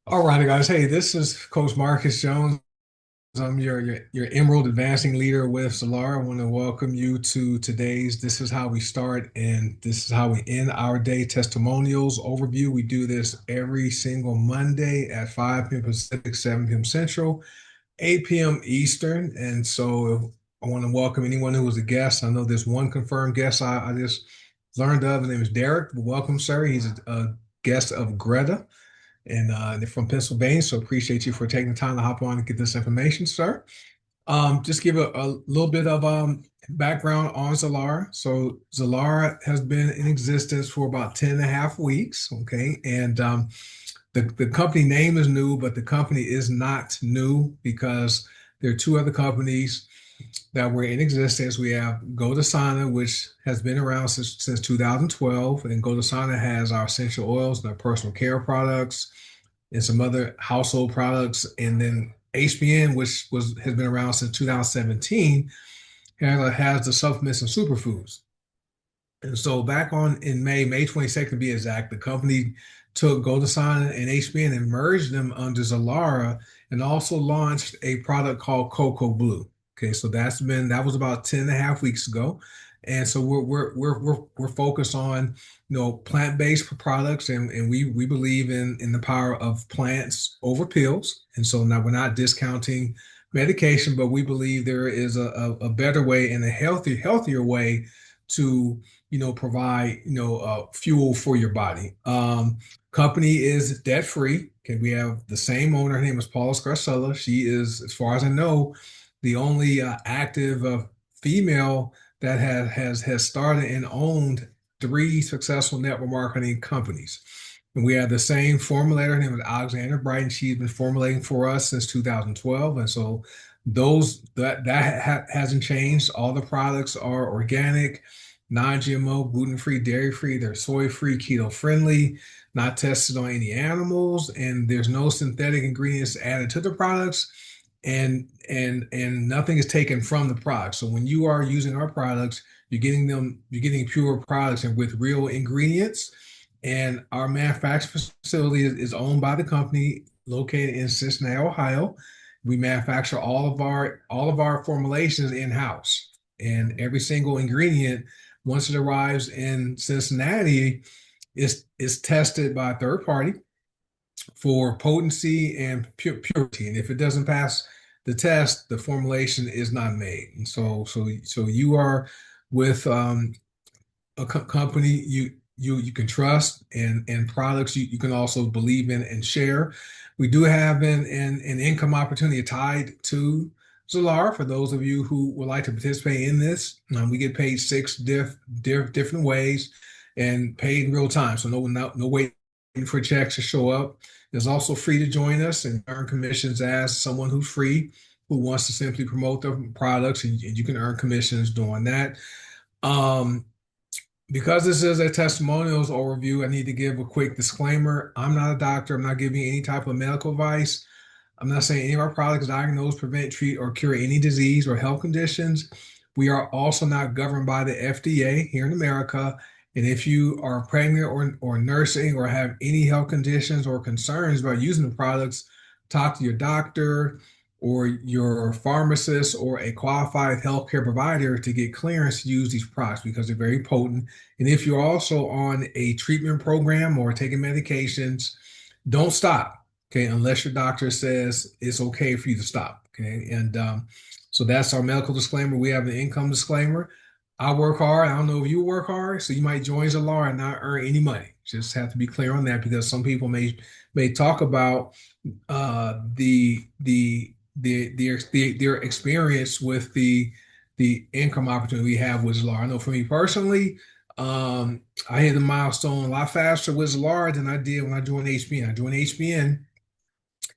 All right, guys. Hey, this is Coach Marcus Jones. I'm your Emerald Advancing Leader with Zilara. I want to welcome you to today's This is how we start and this is how we end our day testimonials overview. We do this every single Monday at 5 p.m. Pacific, 7 p.m. Central, 8 p.m. Eastern. And so I want to welcome anyone who was a guest. I know there's one confirmed guest I just learned of. His name is Derek. Welcome, sir. He's a guest of Greta and they're from Pennsylvania. So appreciate you for taking the time to hop on and get this information, sir. Just give a little bit of background on Zilara. So Zilara has been in existence for about 10 and a half weeks. Okay. And the company name is new, but the company is not new because there are two other companies that were in existence. We have Godasana, which has been around since 2012, and Godasana has our essential oils and our personal care products and some other household products. And then HBN, which has been around since 2017, has the supplements and superfoods. And so back on in May 22nd to be exact, the company took Goldasan and HBN and merged them under Zilara and also launched a product called Cocoa Blue. Okay, so that was about 10 and a half weeks ago. And so we're focused on plant-based products and we believe in the power of plants over pills. And so now we're not discounting medication, but we believe there is a better way and a healthier way to provide, fuel for your body. Company is debt free. Okay, we have the same owner. Her name is Paula Scarcella. She is, as far as I know, the only active female that has started and owned three successful network marketing companies. And we have the same formulator. Her name is Alexander Brighton. She's been formulating for us since 2012. And so hasn't changed. All the products are organic, non-GMO, gluten-free, dairy-free. They're soy-free, keto-friendly, not tested on any animals, and there's no synthetic ingredients added to the products, and nothing is taken from the product. So when you are using our products, you're getting pure products and with real ingredients. And our manufacturing facility is owned by the company located in Cincinnati, Ohio. We manufacture all of our formulations in-house, and every single ingredient, once it arrives in Cincinnati, is tested by a third party for potency and purity. And if it doesn't pass the test, the formulation is not made. And so you are with a company you can trust, and products you can also believe in and share. We do have an income opportunity tied to Zilara for those of you who would like to participate in this. We get paid six different ways and paid in real time. So no waiting for checks to show up. It's also free to join us and earn commissions as someone who's free, who wants to simply promote the products, and you can earn commissions doing that. Um, because this is a testimonials overview, I need to give a quick disclaimer. I'm not a doctor. I'm not giving any type of medical advice. I'm not saying any of our products diagnose, prevent, treat, or cure any disease or health conditions. We are also not governed by the FDA here in America. And if you are pregnant or nursing or have any health conditions or concerns about using the products, talk to your doctor or your pharmacist or a qualified healthcare provider to get clearance to use these products because they're very potent. And if you're also on a treatment program or taking medications, don't stop, okay, unless your doctor says it's okay for you to stop, okay? And so that's our medical disclaimer. We have an income disclaimer. I work hard. I don't know if you work hard, so you might join Zilara and not earn any money. Just have to be clear on that because some people may talk about their experience with the income opportunity we have with Zilara. I know for me personally, I hit the milestone a lot faster with Zilara than I did when I joined HBN. I joined HBN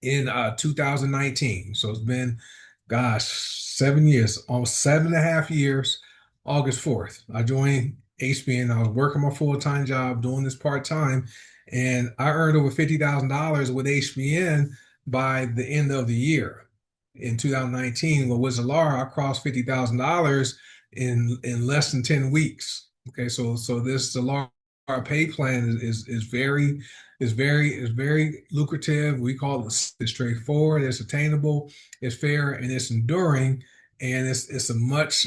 in 2019, so it's been, gosh, 7 years, almost 7.5 years. August 4th, I joined HBN. I was working my full-time job, doing this part-time, and I earned over $50,000 with HBN by the end of the year. In 2019, with Zilara, I crossed $50,000 in less than 10 weeks. Okay, so this Zilara our pay plan is very lucrative. We call it's straightforward, it's attainable, it's fair, and it's enduring, and it's a much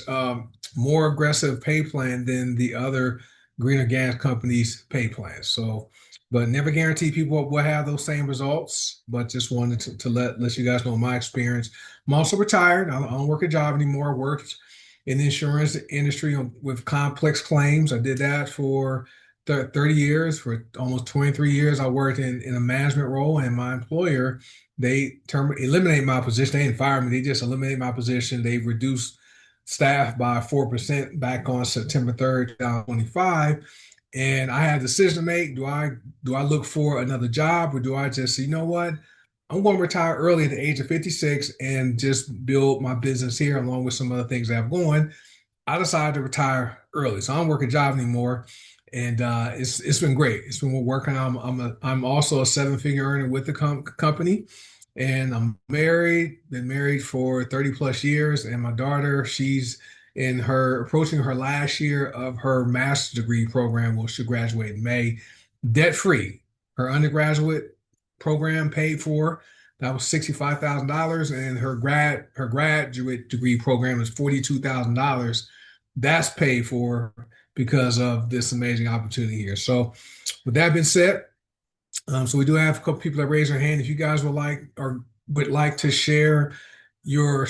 more aggressive pay plan than the other greener gas companies' pay plans. So, but never guarantee people will have those same results. But just wanted to let you guys know my experience. I'm also retired. I don't work a job anymore. I worked in the insurance industry with complex claims. I did that for 30 years. For almost 23 years, I worked in a management role, and my employer, they eliminate my position. They didn't fire me. They just eliminated my position. They reduced staff by 4% back on September 3rd, 2025. And I had a decision to make. Do I look for another job, or do I just say, you know what? I'm going to retire early at the age of 56 and just build my business here along with some other things I have going. I decided to retire early, so I don't work a job anymore, and it's been great. It's been working. I'm also a seven-figure earner with the company, and I'm married. Been married for 30 plus years, and my daughter, she's approaching her last year of her master's degree program. Well, she'll graduate in May, debt free. Her undergraduate program paid for. That was $65,000, and her graduate degree program is $42,000. That's paid for because of this amazing opportunity here. So, with that being said, so we do have a couple people that raise their hand. If you guys would like to share you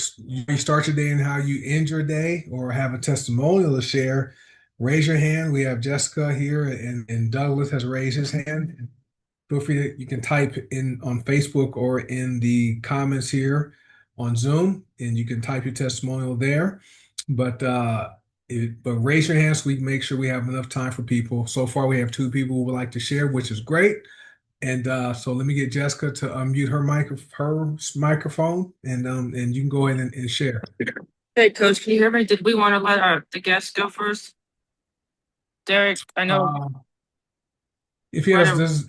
start your day and how you end your day, or have a testimonial to share, raise your hand. We have Jessica here, and Douglas has raised his hand. Feel free you can type in on Facebook or in the comments here on Zoom, and you can type your testimonial there. But raise your hand so we can make sure we have enough time for people. So far, we have two people who would like to share, which is great. And so let me get Jessica to unmute her microphone, and you can go ahead and share. Hey, Coach, can you hear me? Did we want to let the guests go first? Derek, I know. If yes,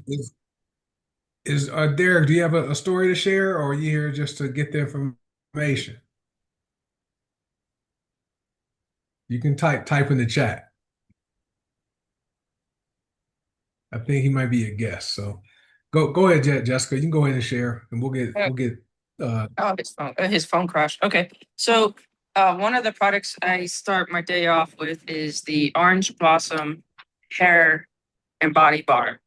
Derek, do you have a story to share, or are you here just to get the information? You can type in the chat. I think he might be a guest. So go ahead, Jessica. You can go ahead and share, and we'll get Oh, his phone crashed. Okay. So one of the products I start my day off with is the Orange Blossom hair and body bar.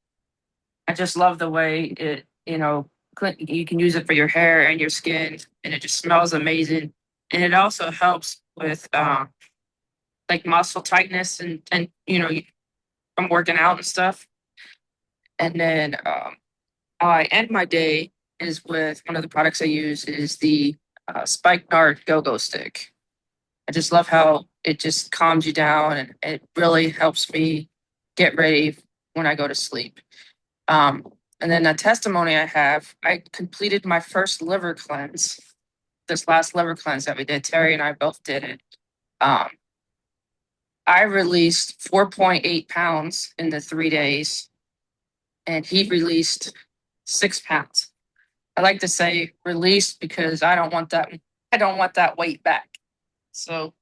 I just love the way it, you can use it for your hair and your skin, and it just smells amazing. And it also helps with like muscle tightness and from working out and stuff. And then how I end my day is with one of the products I use is the Spikenard Go-Go Stick. I just love how it just calms you down, and it really helps me get ready when I go to sleep. And then a testimony I have, I completed my first liver cleanse. This last liver cleanse that we did, Terry and I both did it. I released 4.8 pounds in the 3 days, and he released 6 pounds. I like to say released because I don't want that weight back. So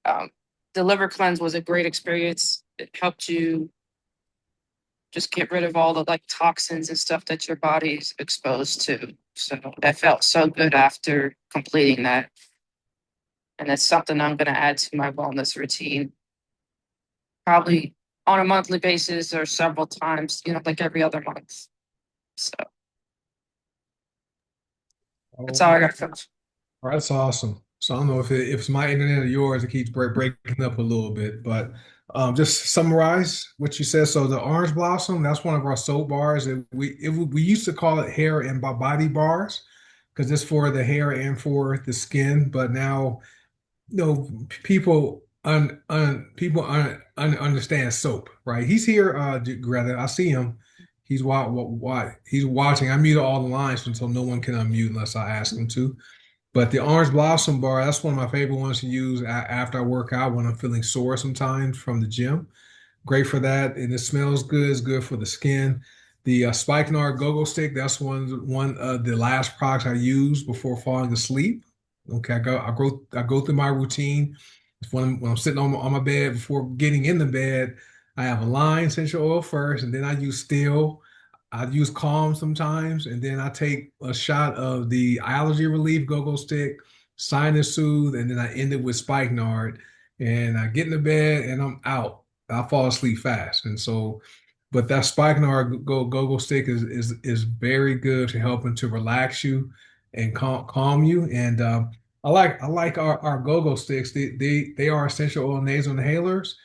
the liver cleanse was a great experience. It helped you just get rid of all the like toxins and stuff that your body's exposed to. So that felt so good after completing that. And it's something I'm going to add to my wellness routine, probably on a monthly basis or several times, like every other month. So that's all I got, folks. All right, that's awesome. So I don't know if it's my internet or yours, it keeps breaking up a little bit, but just summarize what you said. So the Orange Blossom, that's one of our soap bars. We used to call it hair and body bars because it's for the hair and for the skin. But now, people understand soap, right? He's here, Greta. I see him. He's he's watching. I mute all the lines so no one can unmute unless I ask him to. But the Orange Blossom bar, that's one of my favorite ones to use after I work out when I'm feeling sore sometimes from the gym. Great for that, and it smells good. It's good for the skin. The Spikenard Go-Go Stick, that's one of the last products I use before falling asleep. Okay, I go through my routine. It's when I'm sitting on my bed before getting in the bed. I have a line essential oil first, and then I use Steel. I use Calm sometimes, and then I take a shot of the allergy relief go-go stick, sinus soothe, and then I end it with spikenard. And I get in the bed and I'm out. I fall asleep fast. And so, but that spikenard go-go stick is very good to helping to relax you and calm you. And I like our go-go sticks. They are essential oil nasal inhalers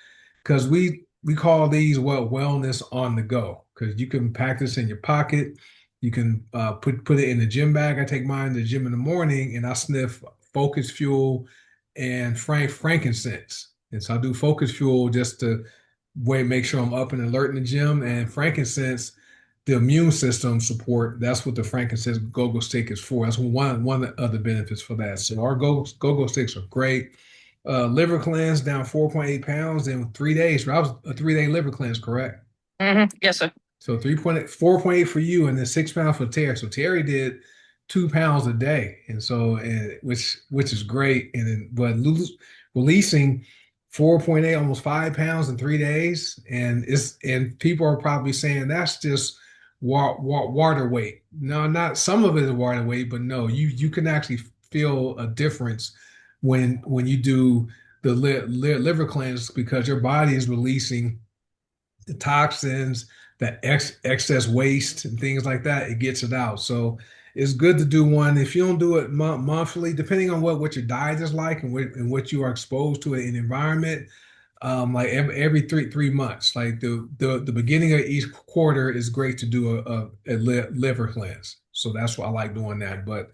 because we call these wellness on the go because you can pack this in your pocket. You can put it in the gym bag. I take mine to the gym in the morning and I sniff Focus Fuel and frankincense. And so I do Focus Fuel just to make sure I'm up and alert in the gym. And frankincense, the immune system support. That's what the frankincense go-go stick is for. That's one of the benefits for that. So our go-go sticks are great. Liver cleanse down 4.8 pounds in 3 days. I was a 3 day liver cleanse, correct? Yes, sir. So 4.8 for you, and then 6 pounds for Terry. So Terry did 2 pounds a day, and so which is great. And then but releasing 4.8, almost 5 pounds in 3 days, and people are probably saying that's just water weight. No, not some of it is water weight, but no, you can actually feel a difference when you do the liver cleanse because your body is releasing the toxins, that excess waste and things like that, it gets it out. So it's good to do one. If you don't do it monthly, depending on what your diet is like and what you are exposed to in environment, like every three months, like the beginning of each quarter is great to do a liver cleanse. So that's why I like doing that. But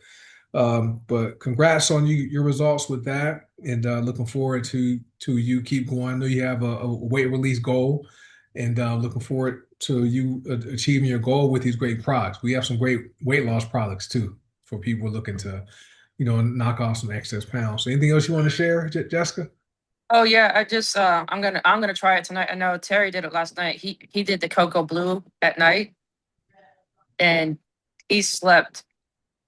congrats on your results with that, and looking forward to you keep going. I know you have a weight release goal, and looking forward to you achieving your goal with these great products. We have some great weight loss products too for people looking to, knock off some excess pounds. So anything else you want to share, Jessica? Oh yeah, I just I'm gonna try it tonight. I know Terry did it last night. He did the cocoa blue at night and he slept.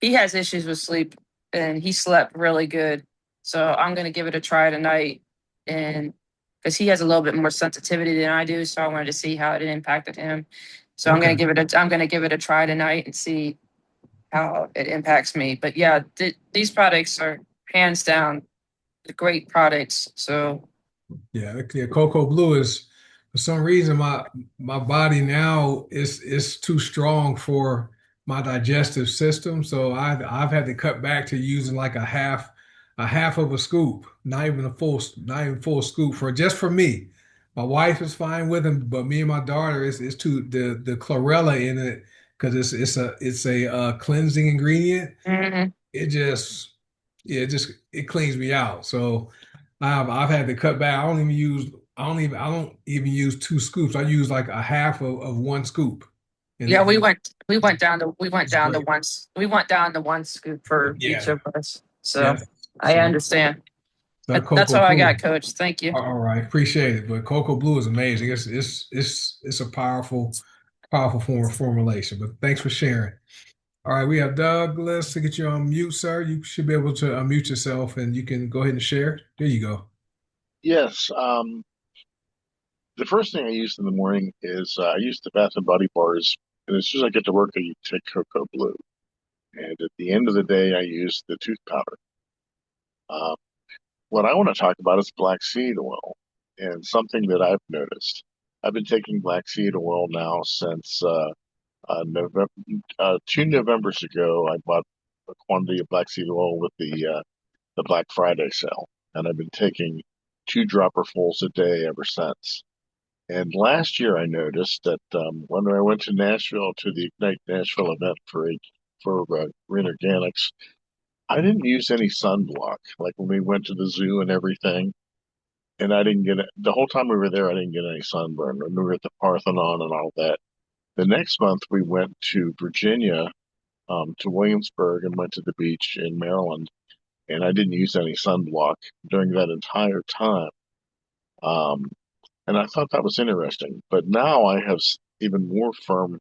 He has issues with sleep and he slept really good. So I'm gonna give it a try tonight and because he has a little bit more sensitivity than I do, so I wanted to see how it impacted him. So Okay. I'm gonna give it a try tonight and see how it impacts me. But yeah, these products are hands down the great products. So Yeah, Cocoa Blue is for some reason my body now is too strong for my digestive system. So I've had to cut back to using like a half of a scoop, not even full scoop for just for me. My wife is fine with them, but me and my daughter is too the chlorella in it because it's a cleansing ingredient. mhm. It just yeah, it cleans me out. So I've had to cut back. I don't even use 2 scoops. I use like a half of 1 scoop. And Yeah, it, we went it's down to great. once we went down to one scoop for each Yeah. of us. So Yeah. I So understand. that But that's Cocoa all I Blue. got, Coach. Thank you. All right, appreciate it. But Cocoa Blue is amazing. It's a powerful formulation. But thanks for sharing. All right, we have Douglas to get you on mute, sir. You should be able to unmute yourself and you can go ahead and share. There you go. Yes. The first thing I use in the morning is I use the Bath and Body bars, and as soon as I get to work, I take Cocoa Blue. And at the end of the day, I use the tooth powder. Uh, what I want to talk about is black seed oil, and something that I've noticed. I've been taking black seed oil now since November. 2 Novembers ago, I bought a quantity of black seed oil with the Black Friday sale, and I've been taking 2 dropperfuls a day ever since. And last year, I noticed that when I went to Nashville to the Ignite Nashville event for Green Organics, I didn't use any sunblock. Like when we went to the zoo and everything, and I didn't get it the whole time we were there. I didn't get any sunburn. When we were at the Parthenon and all that. The next month, we went to Virginia, to Williamsburg, and went to the beach in Maryland, and I didn't use any sunblock during that entire time. Um, And I thought that was interesting. But now I have even more firm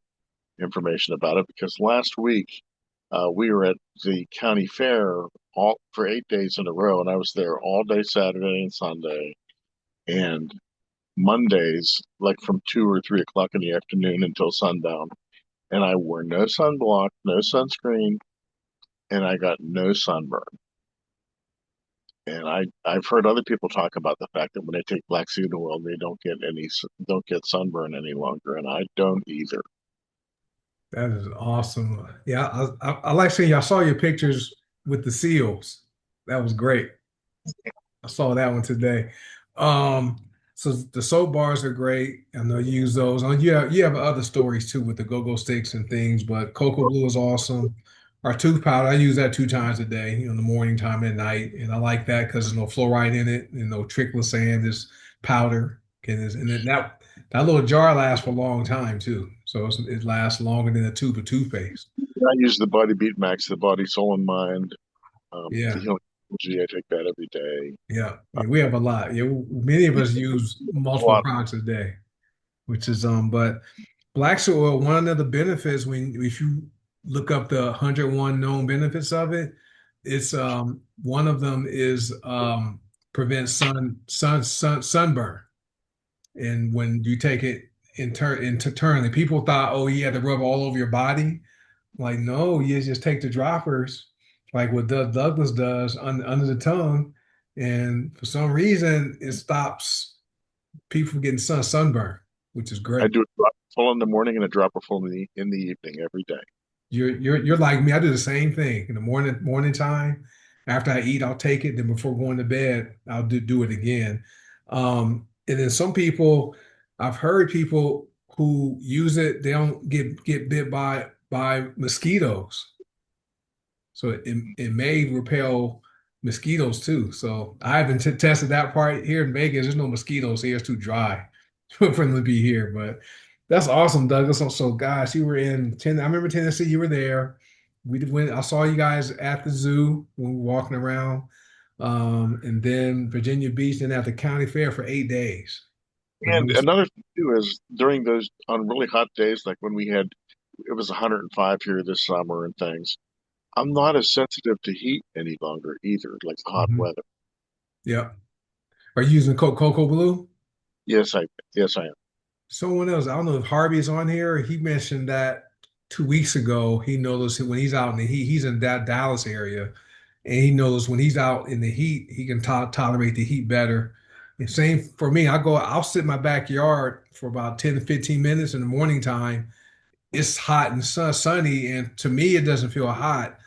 information about it because last week we were at the county fair all for 8 days in a row, and I was there all day Saturday and Sunday. And Mondays, like from 2 or 3 o'clock in the afternoon until sundown. And I wore no sunblock, no sunscreen, and I got no sunburn. And I've heard other people talk about the fact that when they take black seed oil, they don't get sunburn any longer, and I don't either. That is awesome. Yeah, I like seeing. I saw your pictures with the seals. That was great. I saw that one today. Um, so the soap bars are great. I know you use those. You have other stories too with the go-go sticks and things, but Cocoa Blue is awesome. Our tooth powder, I use that 2 times a day, in the morning time and at night, and I like that because there's no fluoride in it and no triclosan, this powder. And then that little jar lasts for a long time too, so it lasts longer than a tube of toothpaste. I use the Body Beat Max, the Body Soul and Mind, the Yeah. Healing Energy. I take that every day. Yeah, we have a lot. Yeah, many of us use A multiple lot. products a day, which is but black soy oil, one of the benefits when if you look up the 101 known benefits of it, it's one of them is prevent sunburn. And when you take it internally, people thought, oh, you had to rub all over your body. Like, no, you just take the droppers, like what Douglas does under the tongue, and for some reason, it stops people from getting sunburn, which is I great. do a drop full in the morning and a dropper full in the evening every day. You're like me. I do the same thing in the morning time. After I eat, I'll take it. Then before going to bed, I'll do it again. And then some people, I've heard people who use it, they don't get bit by mosquitoes. So it may repel mosquitoes too. So I haven't tested that part here in Vegas. There's no mosquitoes here. It's too dry for them to be here. But that's awesome, Douglas. So gosh, you were in I remember Tennessee. You were there. We went. I saw you guys at the zoo when we were walking around. And then Virginia Beach, then at the county fair for 8 days. But And another thing too is during those on really hot days, like when it was 105 here this summer and things. I'm not as sensitive to heat any longer either, like hot Mhm. weather. Yeah. Are you using Cocoa Blue? Yes, I am. Someone else, I don't know if Harvey's on here. He mentioned that 2 weeks ago, he noticed when he's out in the heat, he's in that Dallas area, and he knows when he's out in the heat, he can tolerate the heat better. And same for me. I'll sit in my backyard for about 10 to 15 minutes in the morning time. It's hot and sunny, and to me, it doesn't feel hot.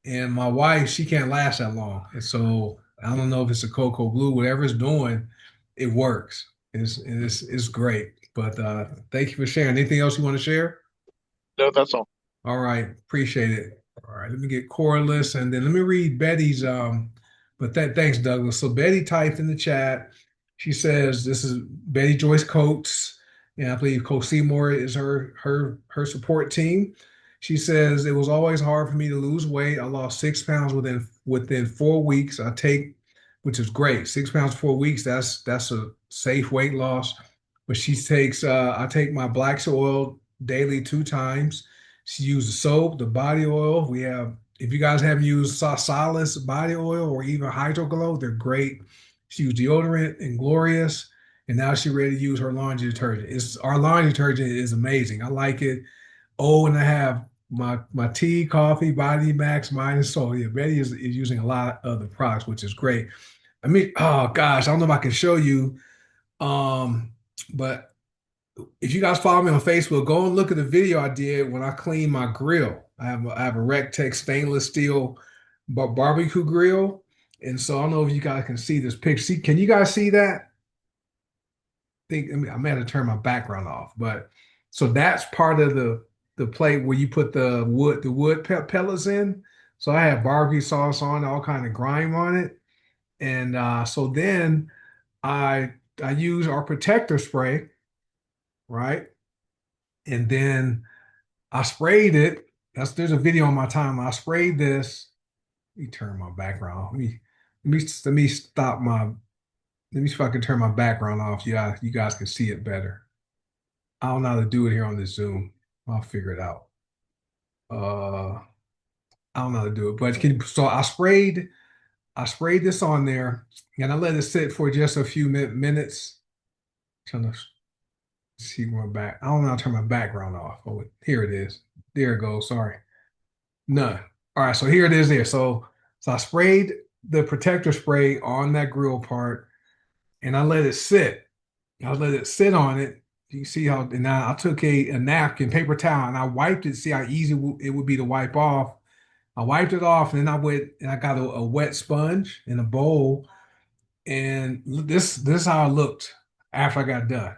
And my wife, she can't last that long. And so I don't know if it's a Cocoa Blue, whatever it's doing, it works. It's great. But thank you for sharing. Anything else you want to share? No, that's all. All right, appreciate it. All right, let me get Corliss and then let me read Betty's but thanks, Douglas. So Betty typed in the chat. She says this is Betty Joyce Coates, and I believe Coach Seymour is her support team. She says it was always hard for me to lose weight. I lost 6 pounds within 4 weeks. Which is great. 6 pounds 4 weeks. That's a safe weight loss. But I take my black oil daily 2 times. She uses soap, the body oil. If you guys haven't used Solace body oil or even Hydroglow, they're great. She used deodorant and Glorious, and now she's ready to use her laundry detergent. Our laundry detergent is amazing. I like it. Oh, and I have my tea, coffee, body max, mine is so yeah. Betty is using a lot of the products, which is great. I mean, oh gosh, I don't know if I can show you. But if you guys follow me on Facebook, go and look at the video I did when I cleaned my grill. I have a Rectex stainless steel barbecue grill, and so I don't know if you guys can see this picture. Can you guys see that? I may have to turn my background off, but so that's part of the plate where you put the wood pellets in. So I have barbecue sauce on, all kind of grime on it, and so then I I use our protector spray, right? And then I sprayed it. There's a video on my timeline. I sprayed this. Let me turn my background off. Let me stop my let me see if I can turn my background off. Yeah, you guys can see it better. I don't know how to do it here on the Zoom. I'll figure it out. I don't know how to do it, but so I sprayed this on there and I let it sit for just a few minutes. Trying to see my back. I don't know how to turn my background off. Oh, here it is. There it goes. Sorry. None. All right, so here it is there. So I sprayed the protector spray on that grill part and I let it sit. I let it sit on it. You see how, and I took a napkin, paper towel, and I wiped it, see how easy it would be to wipe off. I wiped it off, and then I went and I got a wet sponge in a bowl, and this is how I looked after I got done.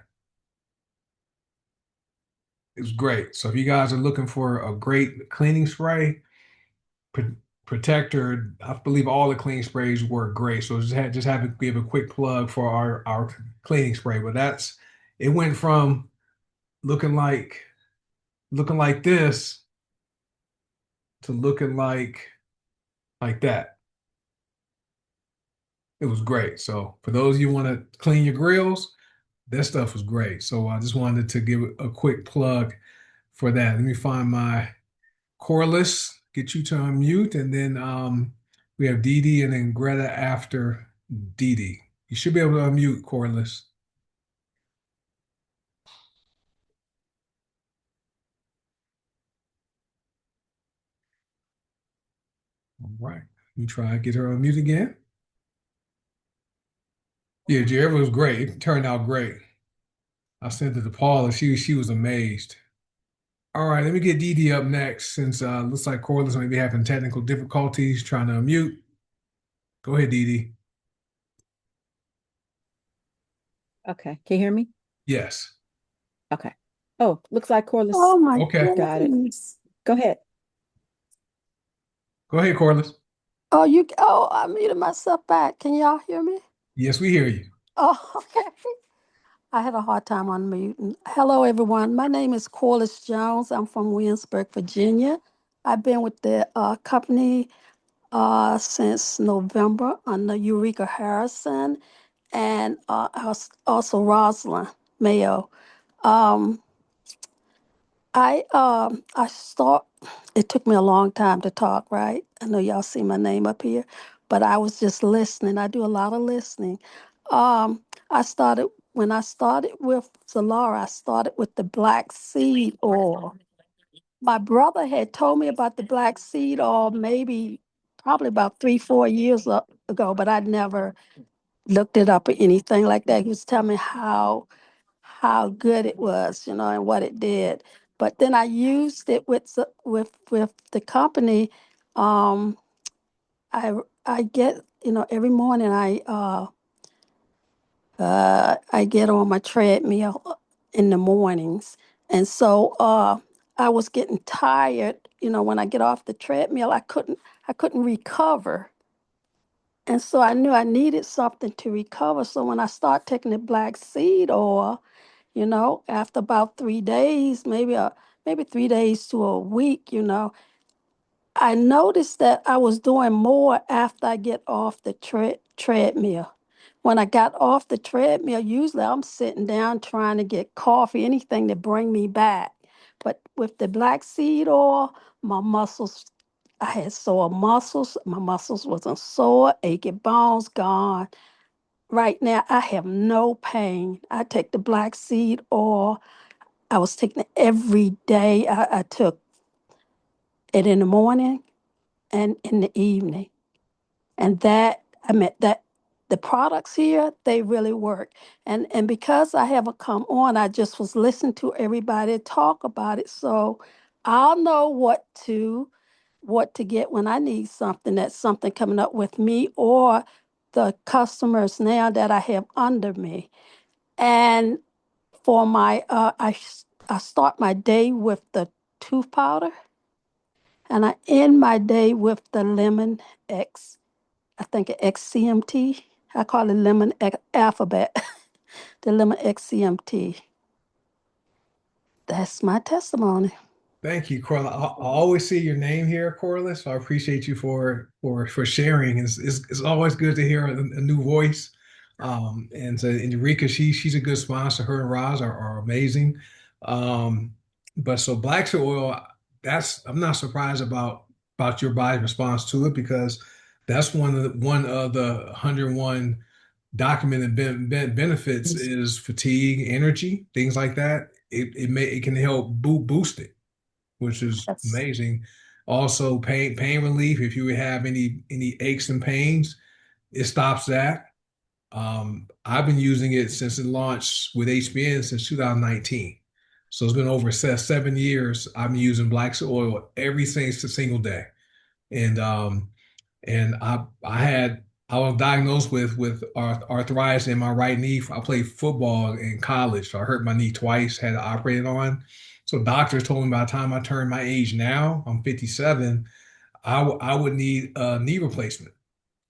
It was great. So if you guys are looking for a great cleaning spray, pr- protector, I believe all the cleaning sprays work great. So just have to give a quick plug for our cleaning spray. But it went from looking like looking like this to looking like that. It was great. So for those of you who want to clean your grills, that stuff was great. So I just wanted to give a quick plug for that. Let me find my Corliss, get you to unmute, and then we have Dee Dee and then Greta after Dee Dee. You should be able to unmute Corliss. All right. Let me try and get her unmute again. Yeah, Jared was great. It turned out great. I sent it to Paula. She was amazed. All right, let me get Dee Dee up next since looks like Corliss may be having technical difficulties trying to unmute. Go ahead, Dee Dee. Okay, can you hear me? Yes. Okay. Oh, looks like Corliss Oh my Okay. got it. goodness. Go ahead. Go ahead, Corliss. Oh, I muted myself back. Can y'all hear me? Yes, we hear you. Oh, okay. I had a hard time unmuting. Hello, everyone. My name is Corliss Jones. I'm from Williamsburg, Virginia. I've been with the company since November under Eureka Harrison and also Rosalind Mayo. Um, I start. It took me a long time to talk, right? I know y'all see my name up here, but I was just listening. I do a lot of listening. I started when I started with Zilara. I started with the black seed oil. My brother had told me about the black seed oil maybe probably about 3, 4 years ago, but I'd never looked it up or anything like that. He was telling me how good it was, and what it did. But then I used it with the company. Um, I get, every morning I get on my treadmill in the mornings, and so I was getting tired. When I get off the treadmill, I couldn't recover. And so I knew I needed something to recover. So when I start taking the black seed oil, after about 3 days, maybe 3 days to a week, I noticed that I was doing more after I get off the treadmill. When I got off the treadmill, usually I'm sitting down trying to get coffee, anything to bring me back. But with the black seed oil, my muscles, I had sore muscles. My muscles wasn't sore, aching bones gone. Right now, I have no pain. I take the black seed oil. I was taking it every day. I took it in the morning and in the evening. And I mean, that the products here, they really work. And because I haven't come on, I just was listening to everybody talk about it. So I'll know what to get when I need something. That's something coming up with me or the customers now that I have under me. And for I start my day with the tooth powder, and I end my day with the lemon X. I think XCMT. I call it lemon alphabet. The lemon XCMT. That's my testimony. Thank you, Corliss. I always see your name here, Corliss. So I appreciate you for sharing. It's always good to hear a new voice. And so and Eureka, she's a good sponsor. Her and Roz are amazing. But so black seed oil, that's I'm not surprised about your body's response to it because that's one of the 101 documented benefits is fatigue, energy, things like that. It can help boost it, which is Yes. amazing. Also, pain relief. If you have any aches and pains, it stops that. I've been using it since it launched with HBN since 2019. So it's been over 7 years. I've been using black seed oil every single day. And I was diagnosed with arthritis in my right knee. I played football in college, so I hurt my knee twice, had to operate it on. So doctors told me by the time I turned my age now, I'm 57, I would need a knee replacement.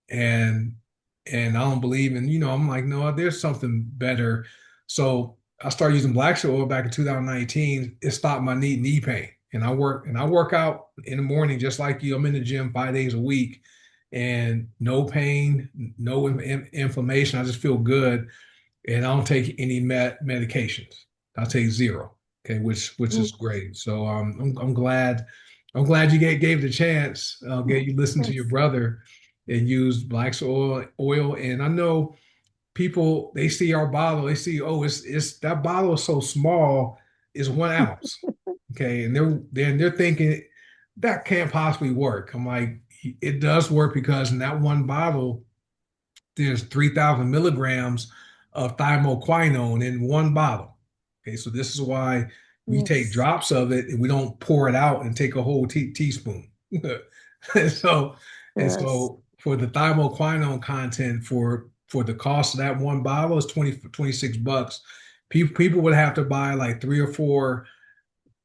And I don't believe in, I'm like, no, there's something better. So I started using black seed oil back in 2019. It stopped my knee pain. And I work out in the morning just like you. I'm in the gym 5 days a week and no pain, no inflammation. I just feel good and I don't take any medications. I take zero. Okay, which Mm, is great. So I'm glad you gave it a chance. Gave you listen to your yes. brother and use black oil. And I know people they see our bottle, they see, oh, it's that bottle is so small, it's 1 ounce. Okay, and they're thinking that can't possibly work. I'm like, it does work because in that one bottle there's 3,000 milligrams of thymoquinone in one bottle. Okay, so this is why we take Yes. drops of it and we don't pour it out and take a whole teaspoon. and so and Yes. so for the thymoquinone content for the cost of that one bottle is 26 bucks. People would have to buy like 3 or 4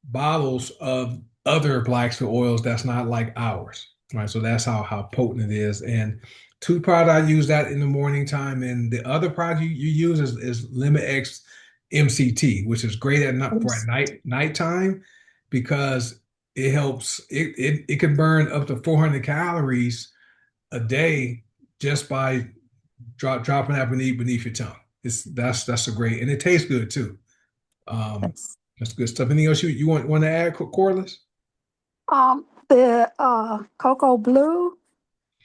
bottles of other black seed oils that's not like ours, right? So that's how potent it is. And two product I use that in the morning time, and the other product you use is Limit X MCT, which is great at night for Yes. nighttime because it helps. It can burn up to 400 calories a day just by dropping that beneath your tongue. That's a great, and it tastes good too. Um, Yes. that's good stuff. Anything else you want to add, Corliss? The Cocoa Blue,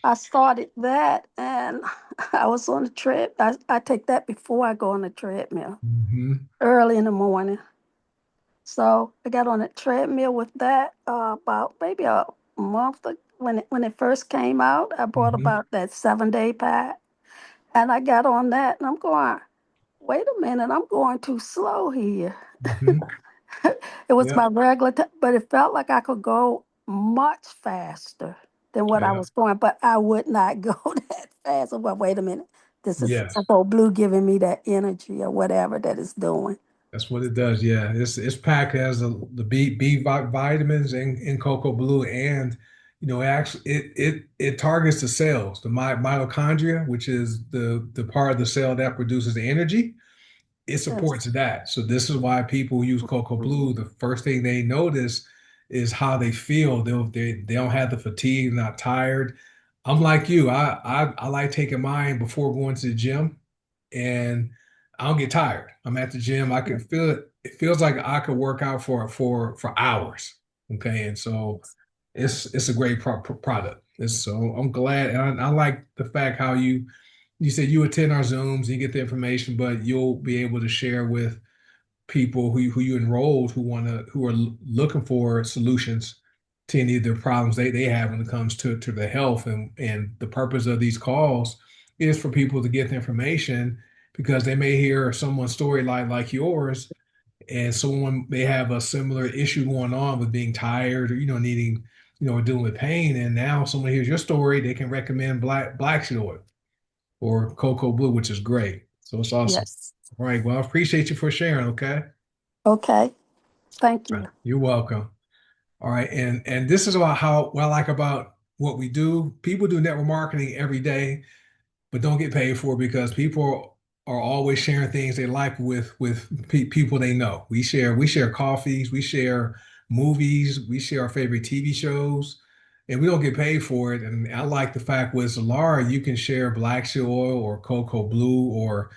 I started that and I was on the trip. I take that before I go on the treadmill Hmm. early in the morning. So I got on a treadmill with that about maybe a month when it first came out. I bought Hmm. about that 7 day pack, and I got on that, and I'm going, wait a minute, I'm going too slow here. Hmm. It was Yeah, my regular, but it felt like I could go much faster than what I yeah, was going, but I would not go that fast. Well, wait a minute, this is yes. Cocoa Blue giving me that energy or whatever that it's doing. That's what it does. Yeah, it's packed as the vitamins in cocoa blue, and it actually it targets the cells, the mitochondria, which is the part of the cell that produces the energy. It supports Yes. that. So this is why people who use cocoa blue, the first thing they notice is how they feel. They don't have the fatigue, not tired. I'm like you. I like taking mine before going to the gym, and I don't get tired. I'm at the gym. I can feel it. It feels like I could work out for hours. Okay, and so it's a great product. So I'm glad, and I like the fact how you said you attend our Zooms, you get the information, but you'll be able to share with people who you enrolled who are looking for solutions to any of the problems they have when it comes to the health, and the purpose of these calls is for people to get the information because they may hear someone's story like yours, and someone may have a similar issue going on with being tired or needing or dealing with pain, and now someone hears your story, they can recommend black seed oil or cocoa blue, which is great. So it's awesome. Yes. All right. Well, I appreciate you for sharing. Okay. Okay. Thank All right. you. You're welcome. All right. And this is about how what I like about what we do. People do network marketing every day, but don't get paid for it because people are always sharing things they like with people they know. We share coffees, we share movies, we share our favorite TV shows, and we don't get paid for it. And I like the fact with Zilara, you can share black seed oil or cocoa blue or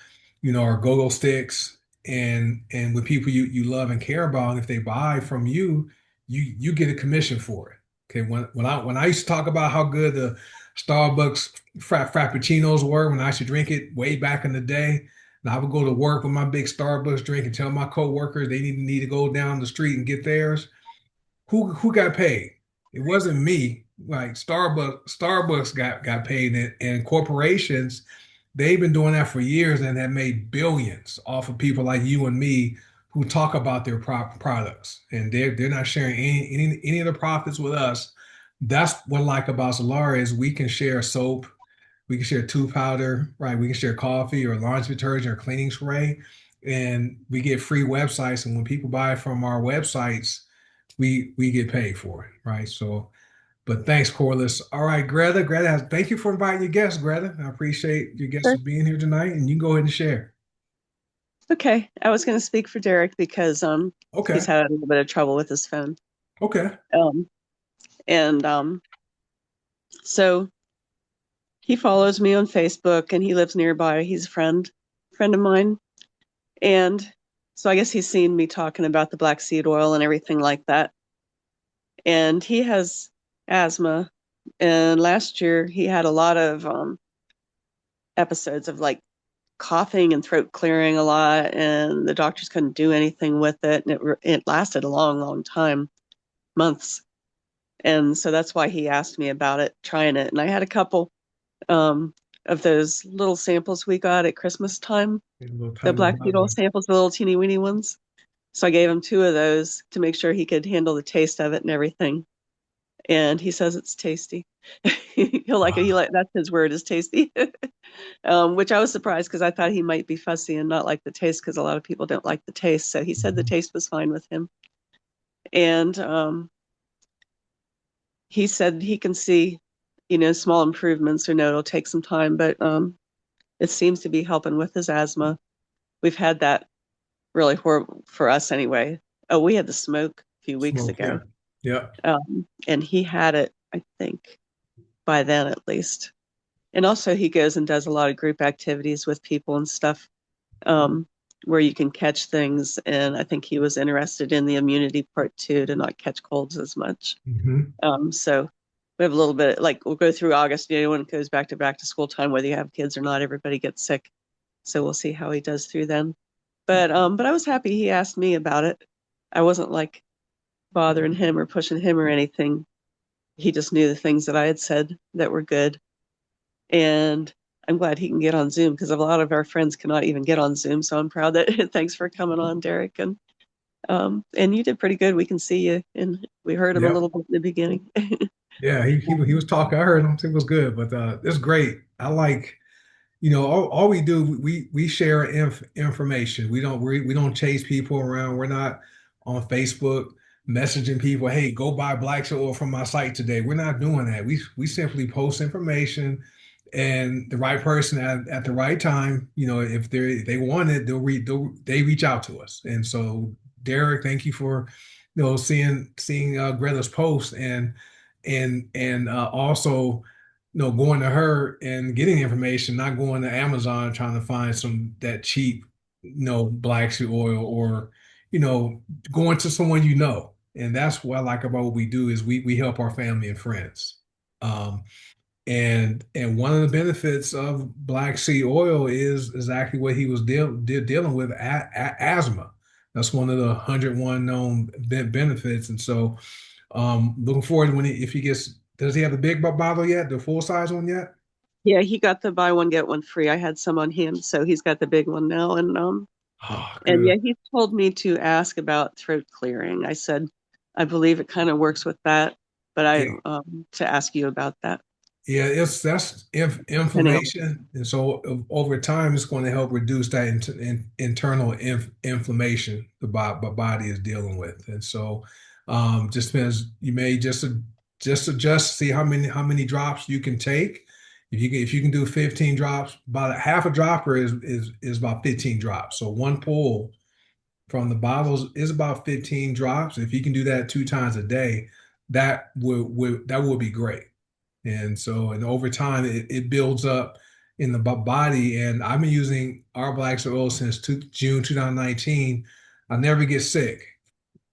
or go-go sticks and with people you love and care about. And if they buy from you, you get a commission for it. Okay, when I used to talk about how good the Starbucks frappuccinos were when I used to drink it way back in the day, and I would go to work with my big Starbucks drink and tell my coworkers they need to go down the street and get theirs. Who got paid? It wasn't me. Like Starbucks got paid, and corporations, they've been doing that for years and have made billions off of people like you and me who talk about their products, and they're not sharing any of the profits with us. That's what I like about Zilara is we can share soap, we can share tooth powder, right? We can share coffee or laundry detergent or cleaning spray, and we get free websites. And when people buy from our websites, we get paid for it, right? So, but thanks, Corliss. All right, Greta. Greta, thank you for inviting your guests, Greta. I appreciate your guests Sure. for being here tonight, and you can go ahead and share. Okay, I was going to speak for Derek because he's Okay. had a little bit of trouble with his phone. Okay. Um, and so he follows me on Facebook and he lives nearby. He's a friend of mine. And so I guess he's seen me talking about the black seed oil and everything like that. And he has asthma. And last year he had a lot of episodes of like coughing and throat clearing a lot, and the doctors couldn't do anything with it. And it lasted a long, long time, months. And so that's why he asked me about it, trying it. And I had a couple of those little samples we got at Christmas time, A little the tiny little black seed oil bottle. samples, the little teeny weeny ones. So I gave him 2 of those to make sure he could handle the taste of it and everything. And he says it's tasty. He'll like it. Wow. That's his word, is tasty. Which I was surprised because I thought he might be fussy and not like the taste because a lot of people don't like the taste. So he said the Mhm. taste was fine with him. And he said he can see, small improvements, or no, it'll take some time, but it seems to be helping with his asthma. We've had that really horrible for us anyway. Oh, we had the smoke a few weeks Smoke, ago. yeah. Yeah. And he had it, I think, by then at least. And also he goes and does a lot of group activities with people and stuff, where you can catch things. And I think he was interested in the immunity part too, to not catch colds as much. Hmm. So we have a little bit, like, we'll go through August, when it goes back to school time, whether you have kids or not, everybody gets sick. So we'll see how he does through then. But I was happy he asked me about it. I wasn't like bothering him or pushing him or anything. He just knew the things that I had said that were good. And I'm glad he can get on Zoom because a lot of our friends cannot even get on Zoom. So I'm proud that thanks for coming on, Derek. And you did pretty good. We can see you, and we heard him a Yeah. little bit in the beginning. Yeah. He was talking. I heard him. It was good, but it's great. I like. All we do, we share information. We don't chase people around. We're not on Facebook messaging people, hey, go buy black oil from my site today. We're not doing that. We simply post information, and the right person at the right time, if they want it, they reach out to us. And so, Derek, thank you for seeing Greta's post, and also going to her and getting information, not going to Amazon trying to find some that cheap, black seed oil, or, you know, going to someone And that's what I like about what we do is we help our family and friends. Um, and one of the benefits of black seed oil is exactly what he was dealing with, asthma. That's one of the 101 known benefits. And so looking forward to if he gets, does he have the big bottle yet? The full size one yet? Yeah, he got the buy one get one free. I had some on hand, so he's got the big one now. Oh, And yeah, good. he told me to ask about throat clearing. I said, I believe it kind of works with that, but I Yeah. to ask you about that. Yeah, that's Anyhow, inflammation, and so over time, it's going to help reduce that internal inflammation the body is dealing with. And so, just depends. You may just adjust, see how many drops you can take. If you can do 15 drops, about a half a dropper is about 15 drops. So one pull from the bottles is about 15 drops. If you can do that 2 times a day, that would be great. And over time, it builds up in the body. And I've been using our black oil since June 2019. I never get sick.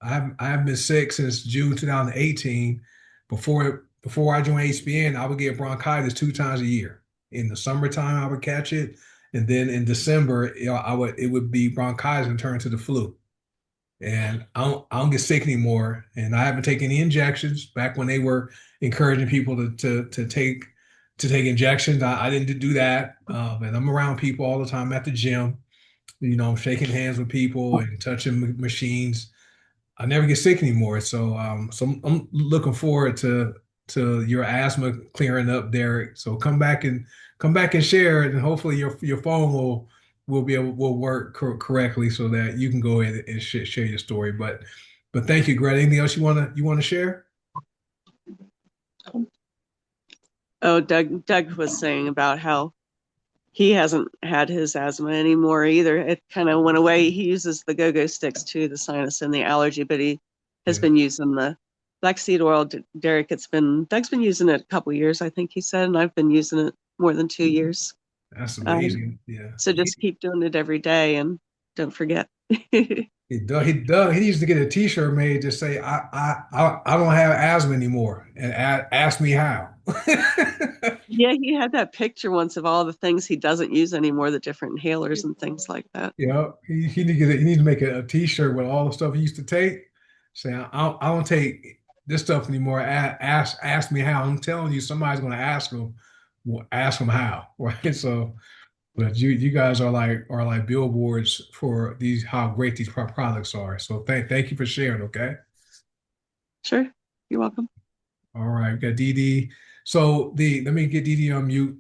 I haven't been sick since June 2018, before I joined HBN, I would get bronchitis 2 times a year. In the summertime, I would catch it, and then in December, it would be bronchitis and turn to the flu. And I don't get sick anymore. And I haven't taken any injections. Back when they were encouraging people to take injections, I didn't do that. And I'm around people all the time at the gym. I'm shaking hands with people and touching machines. I never get sick anymore. So I'm looking forward to your asthma clearing up, Derek. So come back and share it, and hopefully your phone will work correctly so that you can go ahead and share your story. But thank you, Greta. Anything else you want to share? Oh, Doug was saying about how he hasn't had his asthma anymore either. It kind of went away. He uses the go-go sticks too, the sinus and the allergy, but he has Yeah, been using the black seed oil. Derek, Doug's been using it a couple years, I think he said, and I've been using it more than 2 years. that's Um, amazing. Yeah. so just keep doing it every day and don't forget. He needs to get a T-shirt made to say I don't have asthma anymore, and ask me how. Yeah, he had that picture once of all the things he doesn't use anymore, the different inhalers and things like that. He needs to make a T-shirt with all the stuff he used to take, saying I don't take this stuff anymore. Ask me how. I'm telling you, somebody's going to ask him how, right? So, but you guys are like billboards for these how great these products are. So thank you for sharing. Okay. Sure, you're welcome. All right, we got Dee Dee. So let me get Dee Dee on mute.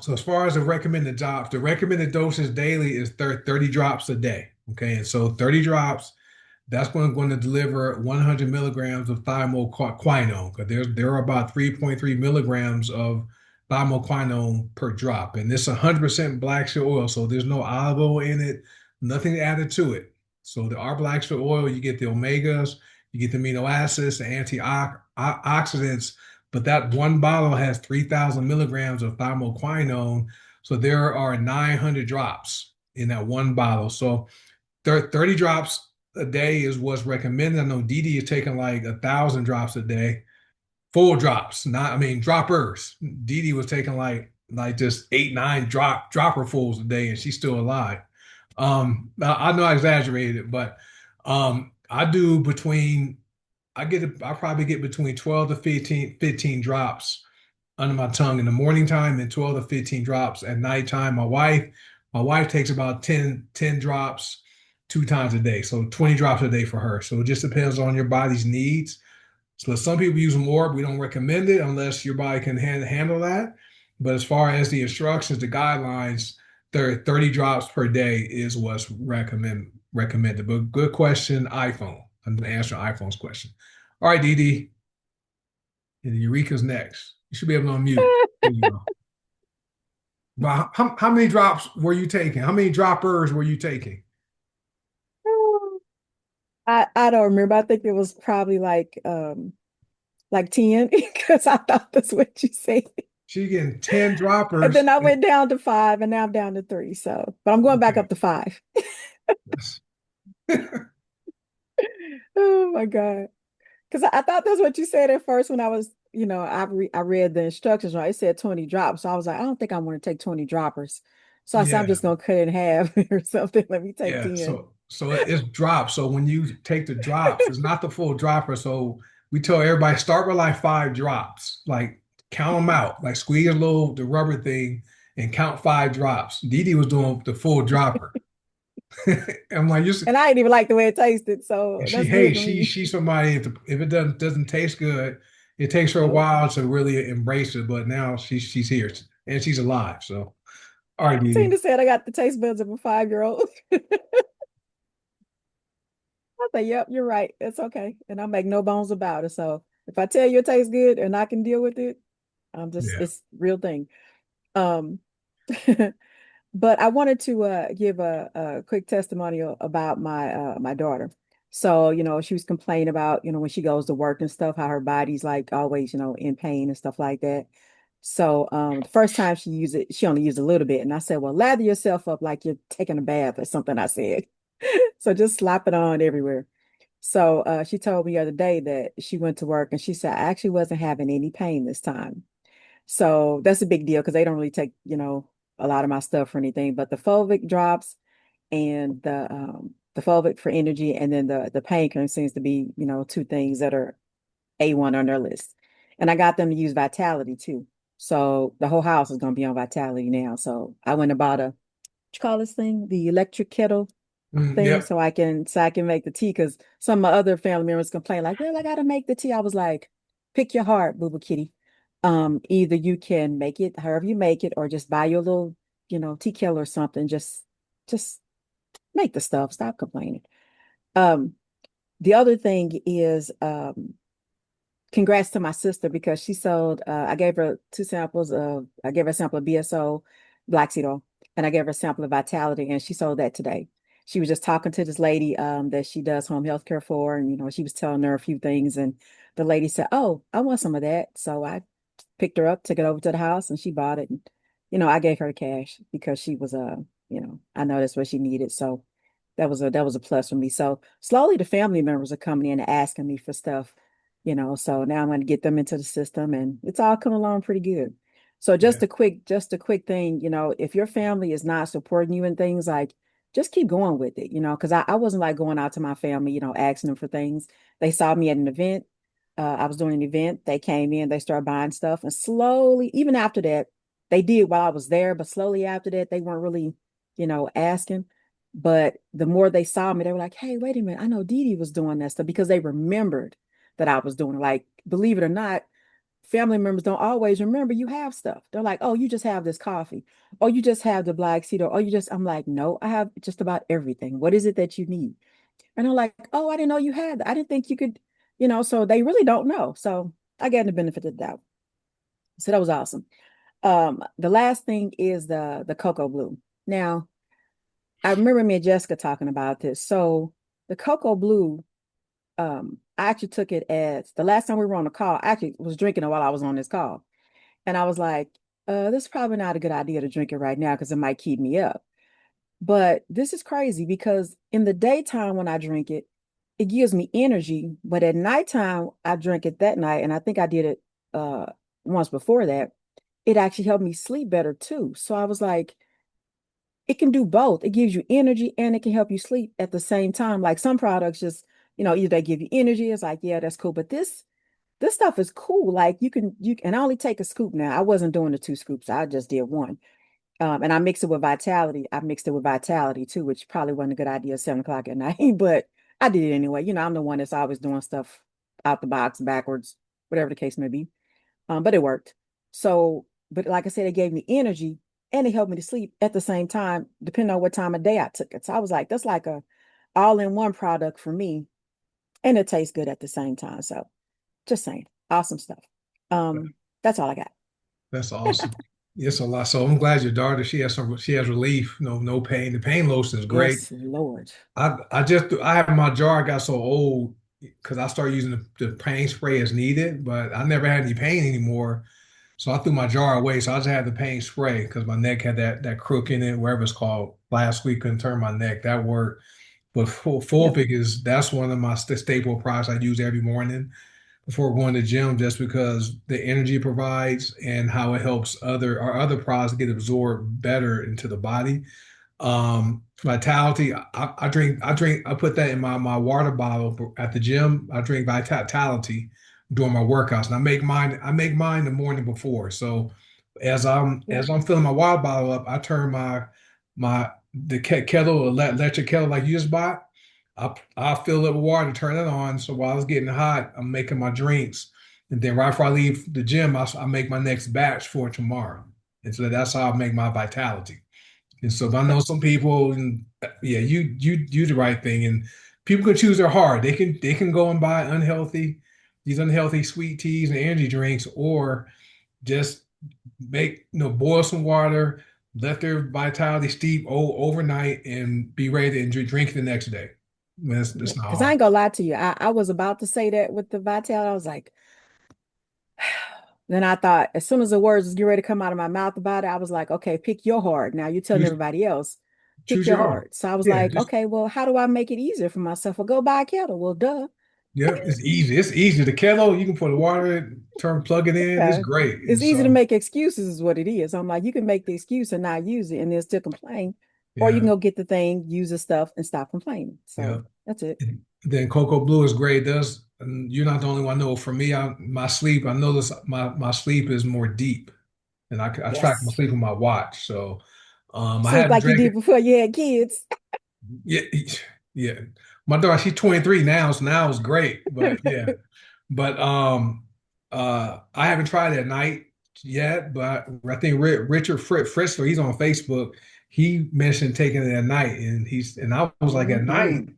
So as far as the recommended drops, the recommended doses daily is 30 drops a day. Okay, and so 30 drops, that's going to deliver 100 milligrams of thiamoquinone, because there are about 3.3 milligrams of thiamoquinone per drop, and this 100% black seed oil, so there's no olive oil in it, nothing added to it. So our black seed oil, you get the omegas, you get the amino acids, the antioxidants, but that one bottle has 3,000 milligrams of thiamoquinone, so there are 900 drops in that one bottle. So 30 drops a day is what's recommended. I know Dee Dee is taking like 1,000 drops a day, full drops, not I mean droppers. Dee Dee was taking like just 8, 9 dropperfuls a day, and she's still alive. I know I exaggerated it, but I do between I probably get between 12 to 15 drops under my tongue in the morning time and 12 to 15 drops at nighttime. My wife takes about 10 drops 2 times a day. So 20 drops a day for her. So it just depends on your body's needs. So some people use more, but we don't recommend it unless your body can handle that. But as far as the instructions, the guidelines, 30 drops per day is what's recommended. But good question, iPhone. I'm going to answer iPhone's question. All right, Dee Dee. And Eureka's next. You should be able to unmute. There you go. Well, how many drops were you taking? How many droppers were you taking? I don't remember. I think it was probably like 10 because I thought that's what you said. She's getting 10 And droppers. then I went down to 5 and now I'm down to 3. So, but I'm going back Okay. up to 5. Oh my God. Because I thought that's what you said at first when I was, I read the instructions, right? It said 20 drops. So I was like, I don't think I want to take 20 droppers. So I said, I'm Yeah. just going to cut it in half or something. Let me take Yeah. 10. So it's drops. So when you take the drops, it's not the full dropper. So we tell everybody start with like 5 drops. Like count them out. Like squeeze the rubber thing and count 5 drops. Dee Dee was doing the full dropper. I'm like, you And I didn't even like the way it tasted. So she that's hey good for she me. she's somebody if it doesn't taste good, it takes her a Nope. while to really embrace it. But now she's here and she's alive. So all right, Dee Tina Dee. said I got the taste buds of a 5-year-old. I say, yep, you're right. It's okay. And I make no bones about it. So if I tell you it tastes good and I can deal with it, Yeah. it's real thing. Um, but I wanted to give a quick testimonial about my daughter. So, she was complaining about, when she goes to work and stuff, how her body's like always, in pain and stuff like that. So the first time she used it, she only used a little bit. And I said, well, lather yourself up like you're taking a bath or something, I said. So just slap it on everywhere. So she told me the other day that she went to work and she said, I actually wasn't having any pain this time. So that's a big deal because they don't really take, a lot of my stuff or anything, but the fulvic drops and the fulvic for energy and then the pain cream seems to be, two things that are A1 on their list. And I got them to use Vitality too. So the whole house is going to be on Vitality now. So I went and bought what you call this thing? The electric kettle thing Yep. so I can make the tea because some of my other family members complain like, well, I gotta make the tea. I was like, pick your heart, boo boo kitty. Either you can make it however you make it, or just buy your little, tea kettle or something. Just make the stuff. Stop complaining. Um, the other thing is congrats to my sister because she sold I gave her I gave her a sample of BSO black seed oil and I gave her a sample of Vitality and she sold that today. She was just talking to this lady that she does home health care for and she was telling her a few things and the lady said, "Oh, I want some of that." So I picked her up, took it over to the house and she bought it and I gave her cash because she was I know that's what she needed. So that was a plus for me. So slowly the family members are coming in and asking me for stuff, so now I'm going to get them into the system and it's all coming along pretty good. So Yeah. just a quick thing, if your family is not supporting you in things like just keep going with it, because I wasn't like going out to my family, asking them for things. They saw me at an event. I was doing an event. They came in, they started buying stuff, and slowly, even after that, they did while I was there, but slowly after that, they weren't really, asking. But the more they saw me, they were like, "Hey, wait a minute, I know Dee Dee was doing that stuff," because they remembered that I was doing it. Like, believe it or not, family members don't always remember you have stuff. They're like, "Oh, you just have this coffee, or you just have the black seed, or you just." I'm like, "No, I have just about everything. What is it that you need?" And they're like, "Oh, I didn't know you had that. I didn't think you could." So they really don't know. So I gave them the benefit of the doubt. So that was awesome. The last thing is the cocoa blue. Now, I remember me and Jessica talking about this. So the cocoa blue, I actually took it as the last time we were on the call, I actually was drinking it while I was on this call. And I was like, this is probably not a good idea to drink it right now because it might keep me up. But this is crazy because in the daytime when I drink it, it gives me energy. But at nighttime, I drink it that night, and I think I did it uh once before that. It actually helped me sleep better too. So I was like, it can do both. It gives you energy and it can help you sleep at the same time. Like some products just, either they give you energy, it's like, yeah, that's cool. But this stuff is cool. Like and I only take a scoop now. I wasn't doing the two scoops, I just did one. And I mixed it with Vitality. I mixed it with Vitality too, which probably wasn't a good idea at 7 o'clock at night, but I did it anyway. I'm the one that's always doing stuff out the box, backwards, whatever the case may be. But it worked. So, but like I said, it gave me energy and it helped me to sleep at the same time, depending on what time of day I took it. So I was like, that's like a all-in-one product for me, and it tastes good at the same time. So just saying, awesome stuff. That's all I got. That's awesome. It's a lot. So I'm glad your daughter, she has relief, no pain. The pain lotion is great. Yes, Lord. I have my jar got so old because I started using the pain spray as needed, but I never had any pain anymore. So I threw my jar away. So I just had the pain spray because my neck had that crook in it, wherever it's called. Last week couldn't turn my neck. That worked. But full Yep. figures, that's one of my staple products I use every morning before going to the gym, just because the energy it provides and how it helps other products get absorbed better into the body. Vitality. I put that in my water bottle at the gym. I drink Vitality during my workouts, and I make mine the morning before. So Yep. as I'm filling my water bottle up, I turn the kettle, electric kettle like you just bought. I fill it with water, turn it on. So while it's getting hot, I'm making my drinks, and then right before I leave the gym, I make my next batch for tomorrow. And so that's how I make my Vitality. And so if I know Yep. some people, and yeah, you do the right thing, and people can choose their heart. They can go and buy these unhealthy sweet teas and energy drinks, or just boil some water, let their vitality steep overnight, and be ready to drink it the next day. I mean, it's not Because I hard. ain't gonna lie to you. I was about to say that with the Vitality. I was like, then I thought as soon as the words was getting ready to come out of my mouth about it, I was like, okay, pick your heart. Now you're telling Use everybody else. pick Choose your your heart. heart. So I was Yeah, like, just okay, well, how do I make it easier for myself? Well, go buy a kettle. Well, duh. yeah, it's easy. It's easy. The kettle, you can put the water in, plug it in. It's Yeah. great. And It's easy to so, make excuses, is what it is. I'm like, you can make the excuse and not use it and then still complain. Or you can yeah, go get the thing, use the stuff, and stop complaining. yeah. So that's it. And then Cocoa Blue is great. It does, and you're not the only one. I know for me, my sleep, I notice my sleep is more deep, and I track my Yes. sleep with my watch. So, I Sleep haven't like you drank did it. before you had kids. Yeah, yeah. My daughter, she's 23 now, so now it's great. But yeah. But I haven't tried it at night yet, but I think Richard Fritzler, he's on Facebook. He mentioned taking it at night, and I was like at night. Hmm.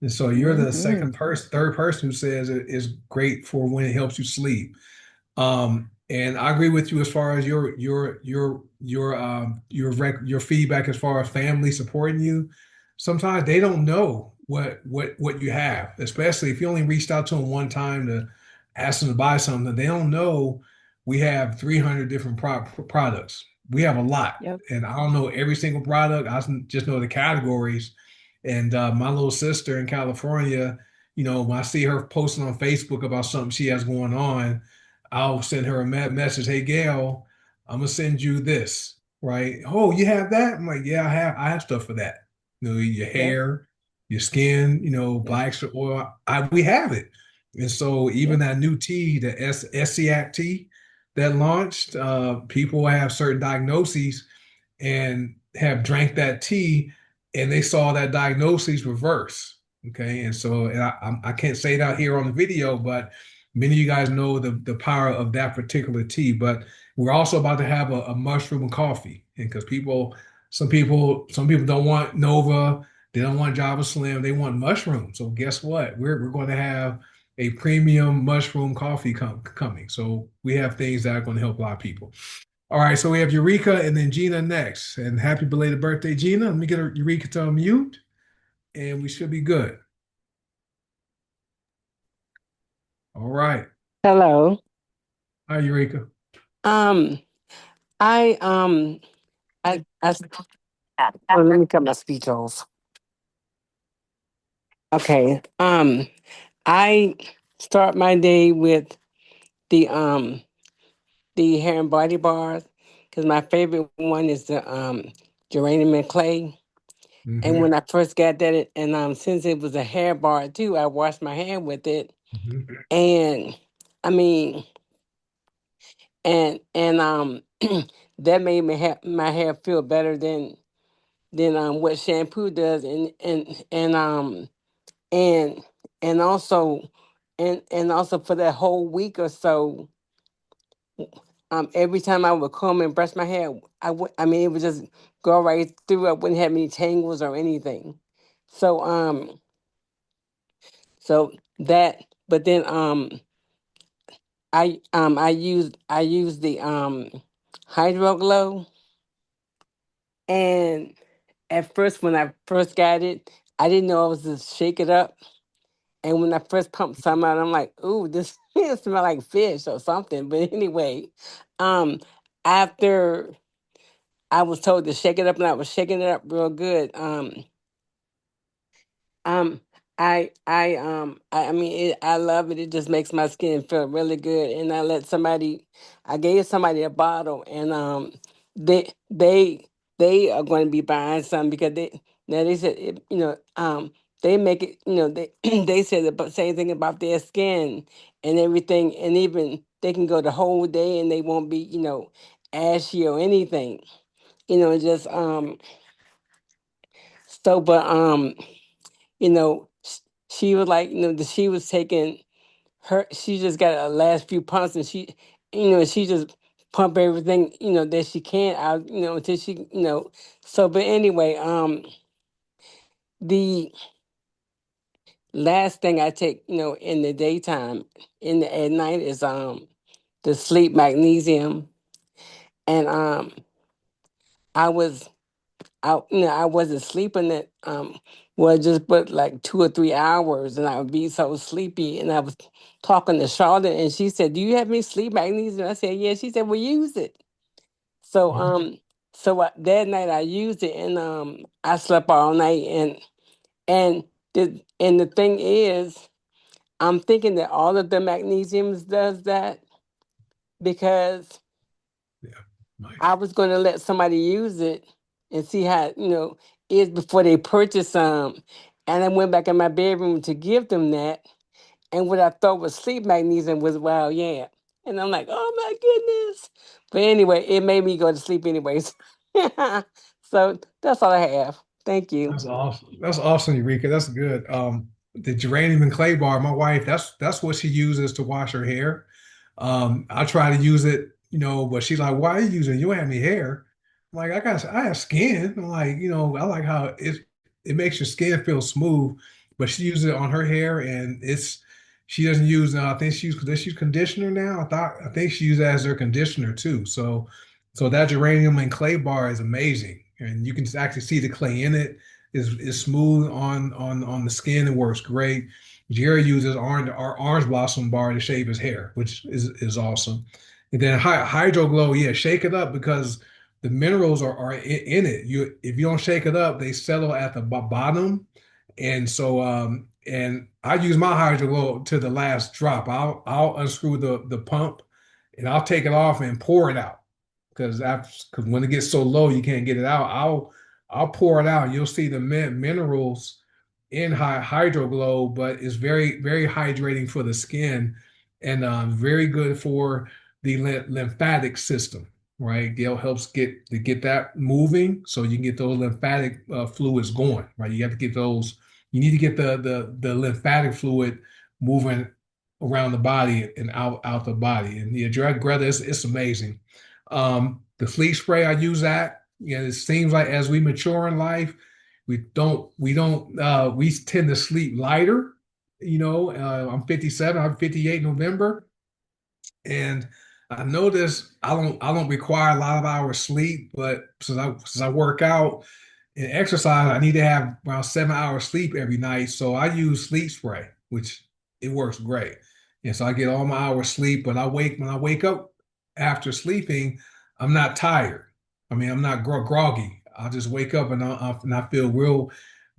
And so you're the Hmm. second person, third person who says it is great for when it helps you sleep. And I agree with you as far as your feedback as far as family supporting you. Sometimes they don't know what you have, especially if you only reached out to them one time to ask them to buy something. They don't know we have 300 different products. We have a lot, Yep. and I don't know every single product. Just know the categories. And my little sister in California, when I see her posting on Facebook about something she has going on, I'll send her a message. Hey, Gail, I'm gonna send you this, right? Oh, you have that? I'm like, yeah, I have stuff for that. Your Yep. hair, your skin, Yep. black oil. We have it. And so even Yep. that new tea, the SCAC tea that launched, people have certain diagnoses and have drank that tea and they saw that diagnosis reverse. Okay. And so and I can't say it out here on the video, but many of you guys know the power of that particular tea. But we're also about to have a mushroom and coffee. And because some people don't want Nova, they don't want Java Slim, they want mushroom. So guess what? We're going to have a premium mushroom coffee coming. So we have things that are going to help a lot of people. All right, so we have Eureka and then Gina next. And happy belated birthday, Gina. Let me get Eureka to unmute, and we should be good. All right. Hello. Hi, Eureka. Um, I oh, let me cut my speech off. Okay. I start my day with the um the hair and body bars because my favorite one is the geranium and clay. And Hmm. when I first got that, and since it was a hair bar too, I washed my hair with it, Hmm. and I mean, and that made my hair feel better than what shampoo does, and and also and also for that whole week or so, every time I would comb and brush my hair, I mean it would just go right through. I wouldn't have any tangles or anything. So so that, but then I use the Hydro Glow, and at first when I first got it, I didn't know I was to shake it up. And when I first pumped some out, I'm like, ooh, this it smell like fish or something. But anyway, um, after I was told to shake it up and I was shaking it up real good, um, I mean, I love it. It just makes my skin feel really good. And I gave somebody a bottle, and they they they are going to be buying some because they said they make it, they they said the same thing about their skin and everything, and even they can go the whole day and they won't be ashy or anything, just so but you know, sh- she was like, that she was taking she just got a last few pumps, and she just pump everything, that she can out, until she, so, but anyway, the last thing I take, in the daytime, at night is, the sleep magnesium. And, I was I wasn't sleeping at well, just but like 2 or 3 hours, and I would be so sleepy. And I was talking to Charlotte, and she said, "Do you have any sleep magnesium?" I said, "Yeah." She said, "Well, use it." So So that night I used it, and I slept all night, and the thing is, I'm thinking that all of the magnesiums does that because Yeah. Might. I was going to let somebody use it and see how is before they purchase some, and I went back in my bedroom to give them that, and what I thought was sleep magnesium was wild yam, and I'm like, oh my goodness! But anyway, it made me go to sleep anyways. So that's all I have. Thank you. That's awesome. That's awesome, Eureka. That's good. The geranium and clay bar, my wife, that's what she uses to wash her hair. I try to use it, but she's like, "Why are you using it? You don't have any hair." I'm like, I have skin. I'm like, I like how it makes your skin feel smooth. But she uses it on her hair, and she doesn't use. I think does she use conditioner now. I think she uses it as her conditioner too. So that geranium and clay bar is amazing, and you can actually see the clay in it is smooth on the skin. It works great. Jerry uses our orange blossom bar to shave his hair, which is awesome. And then Hydro Glow, yeah, shake it up because the minerals are in it. If you don't shake it up, they settle at the bottom. And so and I use my Hydro Glow to the last drop. I'll unscrew the pump and I'll take it off and pour it out because when it gets so low you can't get it out. I'll pour it out. You'll see the minerals in Hydro Glow, but it's very very hydrating for the skin and very good for the lymphatic system. Right, Gail helps get that moving so you can get those lymphatic fluids going. Right, you have to get those. You need to get the lymphatic fluid moving around the body and out the body. And yeah, Greta, it's amazing. The sleep spray, I use that. It seems like as we mature in life, we tend to sleep lighter. I'm 57, I'm 58 November, and I notice I don't require a lot of hours sleep, but since I work out and exercise, I need to have around 7 hours sleep every night. So I use sleep spray, which it works great. And so I get all my hours sleep, but when I wake up after sleeping, I'm not tired. I mean, I'm not groggy. I'll just wake up and I feel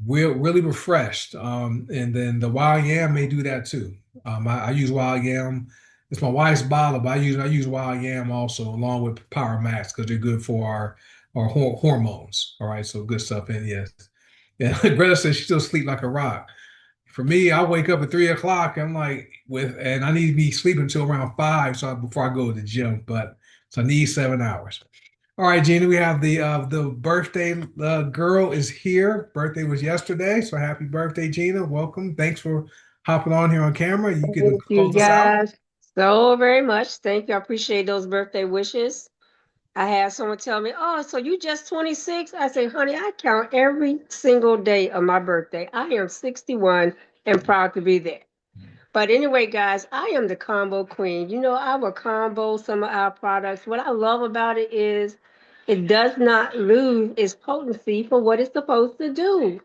really refreshed. And then the wild yam may do that too. I use wild yam. It's my wife's bottle, but I use wild yam also along with Power Max because they're good for our hormones. All right, so good stuff. And yes, yeah. Greta says she still sleep like a rock. For me, I wake up at 3 o'clock. I'm like and I need to be sleeping until around 5, so before I go to the gym. But so I need 7 hours. All right, Gina, we have the birthday girl is here. Birthday was yesterday, so happy birthday, Gina. Welcome. Thanks for hopping on here on camera. You can Thank you close us out. guys so very much. Thank you. I appreciate those birthday wishes. I had someone tell me, "Oh, so you just 26?" I say, "Honey, I count every single day of my birthday. I am 61 and proud to be there." But anyway, guys, I am the combo queen. I will combo some of our products. What I love about it is it does not lose its potency for what it's supposed to do.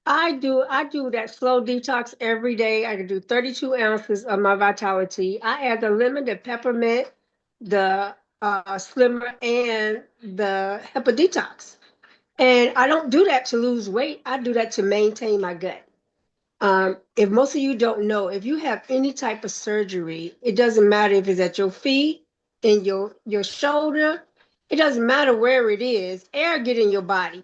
I do that slow detox every day. I can do 32 ounces of my Vitality. I add the lemon, the peppermint, the slimmer, and the Hepa Detox. And I don't do that to lose weight. I do that to maintain my gut. If most of you don't know, if you have any type of surgery, it doesn't matter if it's at your feet, in your shoulder, it doesn't matter where it is, air get in your body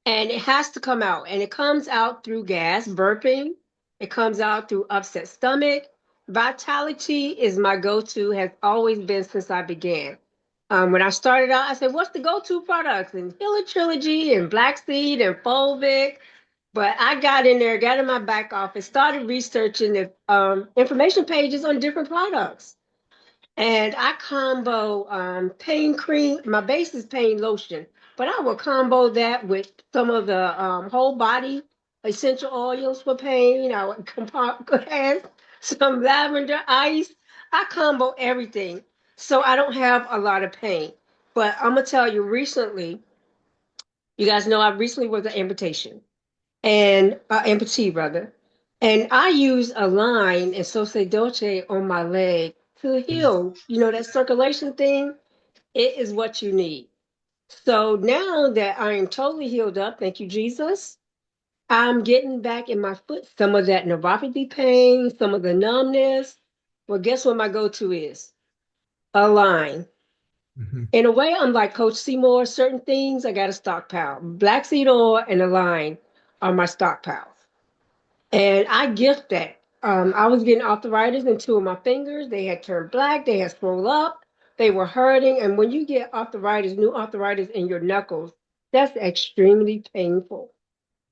and it has to come out. And it comes out through gas, burping. It comes out through upset stomach. Vitality is my go-to, has always been since I began. When I started out, I said, what's the go-to products? And Healer Trilogy and Black Seed and Fulvic. But I got in there, got in my back office, started researching the information pages on different products. And I combo pain cream. My base is pain lotion, but I will combo that with some of the whole body essential oils for pain. I would add some lavender ice. I combo everything so I don't have a lot of pain. But I'm gonna tell you, recently, you guys know I recently was an amputation and amputee rather, and I use a line and Sose Dolce on my leg to heal. That circulation thing. It is what you need. So now that I am totally healed up, thank you, Jesus, I'm getting back in my foot some of that neuropathy pain, some of the numbness. Well, guess what my go-to is? Align. Mhm. In a way, I'm like Coach Seymour. Certain things I got a stockpile. Black seed oil and Align are my stockpiles. And I gift that. I was getting arthritis in two of my fingers. They had turned black. They had swelled up. They were hurting. And when you get arthritis, new arthritis in your knuckles, that's extremely painful.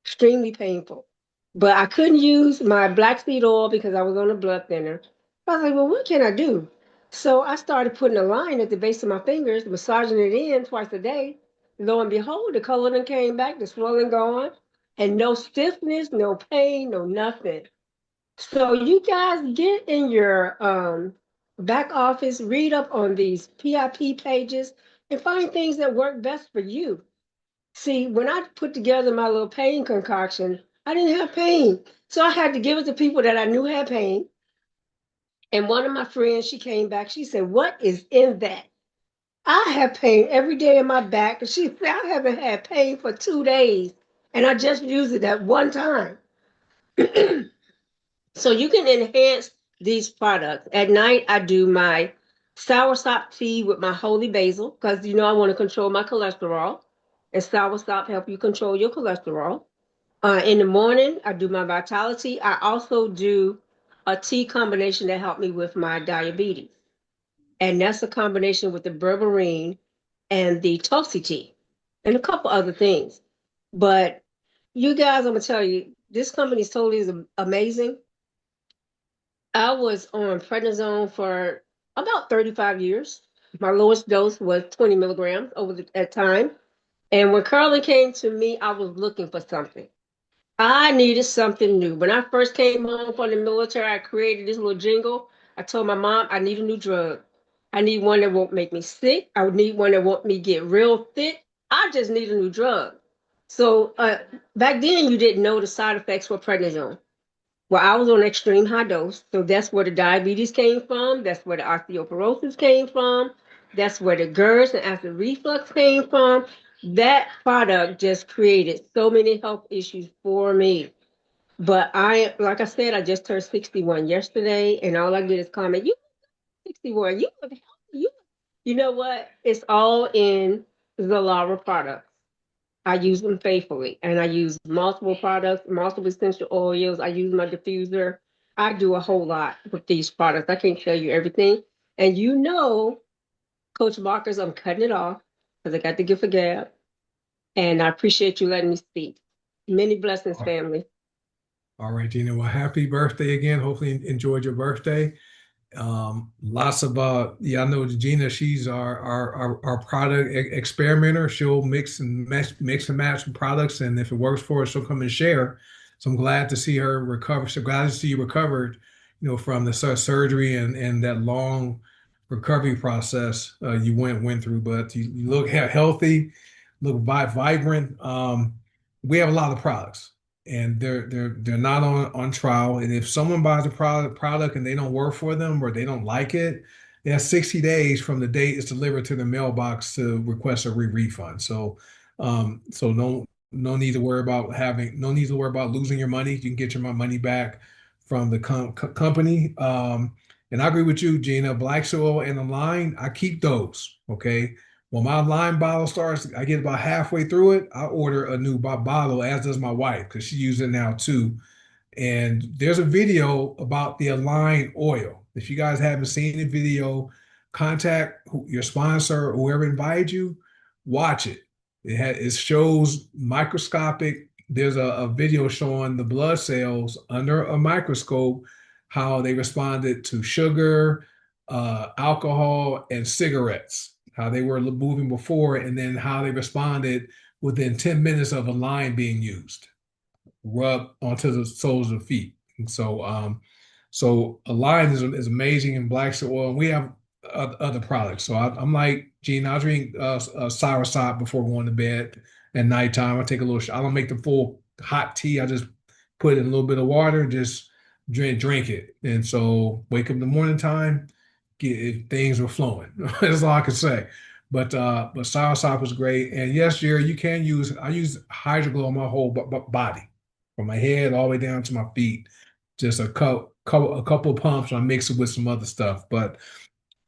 Extremely painful. But I couldn't use my black seed oil because I was on a blood thinner. I was like, well, what can I do? So I started putting a line at the base of my fingers, massaging it in twice a day. Lo and behold, the color then came back, the swelling gone, and no stiffness, no pain, no nothing. So you guys get in your back office, read up on these PIP pages, and find things that work best for you. See, when I put together my little pain concoction, I didn't have pain. So I had to give it to people that I knew had pain. And one of my friends, she came back, she said, what is in that? I have pain every day in my back. And she said, I haven't had pain for 2 days. And I just used it that one time. So you can enhance these products. At night, I do my soursop tea with my holy basil because I want to control my cholesterol. And soursop help you control your cholesterol. In the morning, I do my vitality. I also do a tea combination that help me with my diabetes. And that's a combination with the berberine and the tulsi tea and a couple other things. But you guys, I'm gonna tell you, this company totally is amazing. I was on prednisone for about 35 years. My lowest dose was 20 milligrams over that time. And when Carolyn came to me, I was looking for something. I needed something new. When I first came home from the military, I created this little jingle. I told my mom, I need a new drug. I need one that won't make me sick. I would need one that won't me get real fit. I just need a new drug. So back then, you didn't know the side effects for prednisone. Well, I was on extreme high dose, so that's where the diabetes came from. That's where the osteoporosis came from. That's where the GERD and acid reflux came from. That product just created so many health issues for me. But like I said, I just turned 61 yesterday, and all I did is comment, "You 61, you look healthy. You know what? It's all in Zilara products. I use them faithfully, and I use multiple products, multiple essential oils. I use my diffuser. I do a whole lot with these products. I can't tell you everything. And Coach Marcus, I'm cutting it off because I got to give a gab. And I appreciate you letting me speak. Many blessings, family. All right, Gina. Well, happy birthday again. Hopefully you enjoyed your birthday. Lots of yeah, I know Gina, she's our product experimenter. She'll mix and match products, and if it works for her, she'll come and share. So I'm glad to see her recover. So glad to see you recovered, from the surgery and that long recovery process you went through. But you look healthy, look vibrant. We have a lot of products and they're not on trial. And if someone buys a product and they don't work for them or they don't like it, they have 60 days from the date it's delivered to the mailbox to request a refund. So no need to worry about no need to worry about losing your money. You can get your money back from the company. And I agree with you, Gina. Black soil and the line, I keep those. Okay. When my line bottle starts, I get about halfway through it, I order a new bottle, as does my wife, because she uses it now too. And there's a video about the Align oil. If you guys haven't seen the video, contact your sponsor or whoever invited you, watch it. It shows microscopic. There's a video showing the blood cells under a microscope, how they responded to sugar, alcohol, and cigarettes, how they were moving before, and then how they responded within 10 minutes of a line being used, rub onto the soles of the feet. And so Align is amazing in black oil, and we have other products. So I'm like, Gene, I drink soursop before going to bed at nighttime. I take a little. I don't make the full hot tea. I just put in a little bit of water, just drink it, and so wake up in the morning time, things are flowing. That's all I can say. but soursop was great. And yes, Jerry, you can use I use hydroglow on my whole body, from my head all the way down to my feet. Just a couple of pumps, and I mix it with some other stuff. But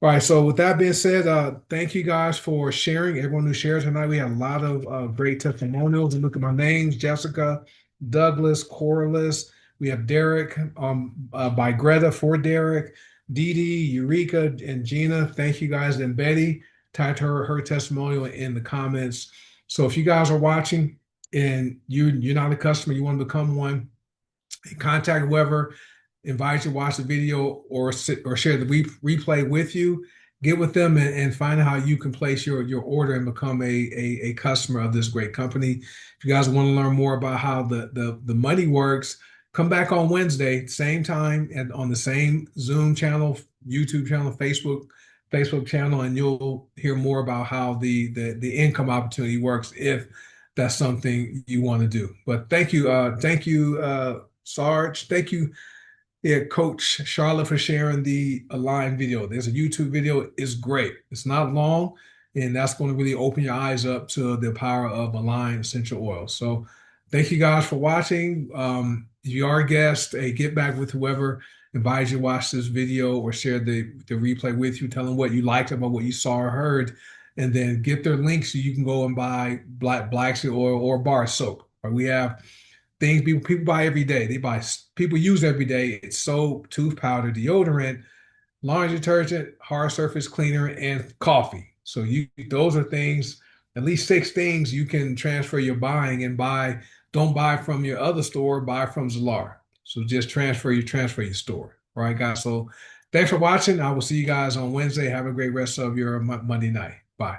all right, so with that being said, thank you guys for sharing. Everyone who shared tonight, we had a lot of great testimonials. And look at my names: Jessica, Douglas, Corliss. We have Derek, by Greta for Derek, Dee Dee, Eureka, and Gina. Thank you guys. And Betty typed her testimonial in the comments. So if you guys are watching and you're not a customer, you want to become one, contact whoever invite you to watch the video or share the replay with you. Get with them and find out how you can place your order and become a customer of this great company. If you guys want to learn more about how the money works, come back on Wednesday, same time, and on the same Zoom channel, YouTube channel, Facebook channel, and you'll hear more about how the income opportunity works if that's something you want to do. But thank you, Sarge. Thank you, yeah, Coach Charlotte, for sharing the Align video. There's a YouTube video. It's great. It's not long, and that's going to really open your eyes up to the power of Align essential oil. So thank you guys for watching. If you are a guest, hey, get back with whoever invited you to watch this video or share the replay with you. Tell them what you liked about what you saw or heard, and then get their links so you can go and buy black seed oil or bar soap. We have things people buy every day. People use every day. It's soap, tooth powder, deodorant, laundry detergent, hard surface cleaner, and coffee. So those are things, at least 6 things you can transfer your buying and buy. Don't buy from your other store, buy from Zilara. So just transfer your store. All right, guys. So thanks for watching. I will see you guys on Wednesday. Have a great rest of your Monday night. Bye.